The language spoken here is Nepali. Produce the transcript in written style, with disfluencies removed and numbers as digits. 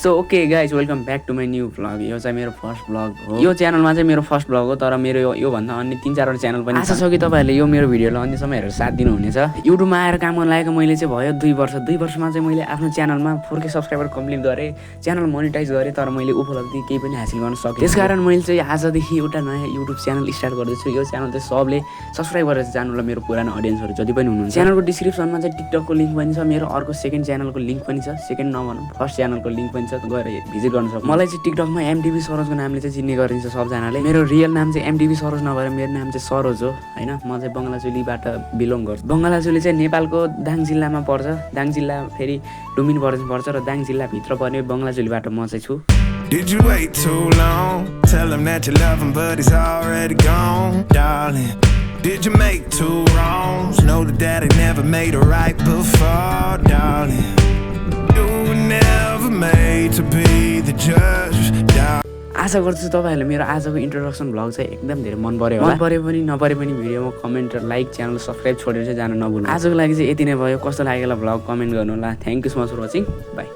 So okay guys welcome back to my new vlog. यो चाहिँ मेरो फर्स्ट भ्लग हो। यो च्यानलमा चाहिँ मेरो फर्स्ट भ्लग हो, तर मेरो योभन्दा अन्य 3-4वटा च्यानल पनि आशा छ कि तपाईँहरूले यो मेरो भिडियोलाई अन्त्यसम्म हेरेर साथ दिनुहुनेछ। युट्युबमा आएर काम गर्न लागेको मैले चाहिँ भयो 2 वर्ष। 2 वर्षमा चाहिँ मैले आफ्नो च्यानलमा 4K सब्सक्राइबर कम्प्लिट गरेँ, च्यानल मोनिटाइज गरेँ, तर मैले उपलब्धि केही पनि हासिल गर्न सकेँ। त्यसकारण मैले चाहिँ आजदेखि एउटा नयाँ युट्युब च्यानल स्टार्ट गर्दैछु। यो च्यानल चाहिँ सबले सब्सक्राइब गरेर जानु होला, मेरो पुरानो अडियन्सहरू जति पनि हुनुहुन्छ। च्यानलको डिस्क्रिप्सनमा चाहिँ टिकटकको लिङ्क पनि छ, मेरो अर्को सेकेन्ड च्यानलको लिङ्क पनि छ, सेकेन्ड नभनौँ फर्स्ट च्यानलको लिङ्क पनि छ, गएर भिजिट गर्न सक्नु। मलाई चाहिँ टिकटकमा एमटिभी सरोजको नामले चाहिँ चिन्ने गरिन्छ सबजनाले। मेरो रियल नाम चाहिँ एमटिभी सरोज नभएर मेरो नाम चाहिँ सरोज हो हैन। म चाहिँ बङ्गलाचुलीबाट बिलोङ गर्छु। बङ्गलाचुली चाहिँ नेपालको दाङ जिल्लामा पर्छ। दाङ जिल्ला फेरि डुम्बिनी पर्छ र दाङ जिल्लाभित्र पर्ने बङ्गलाचुलीबाट म चाहिँ छु। Did you wait too long? Tell him that you love him, but he's already gone, darling. Did you make 2 wrongs? Know that daddy never made a right before, darling. You were never made to be the judge, darling. आशा गर्छु तपाईँहरूले मेरो आजको इन्ट्रोडक्सन भ्लग चाहिँ एकदम धेरै मन पर्यो होला। मन परे पनि नपरे पनि भिडियोमा कमेन्ट र लाइक, च्यानल सब्सक्राइब छोडेर चाहिँ जान नभुल्नु। आजको लागि चाहिँ यति नै भयो। कस्तो लाग्यो होला भ्लग कमेन्ट गर्नु होला। Thank you so much for watching. By.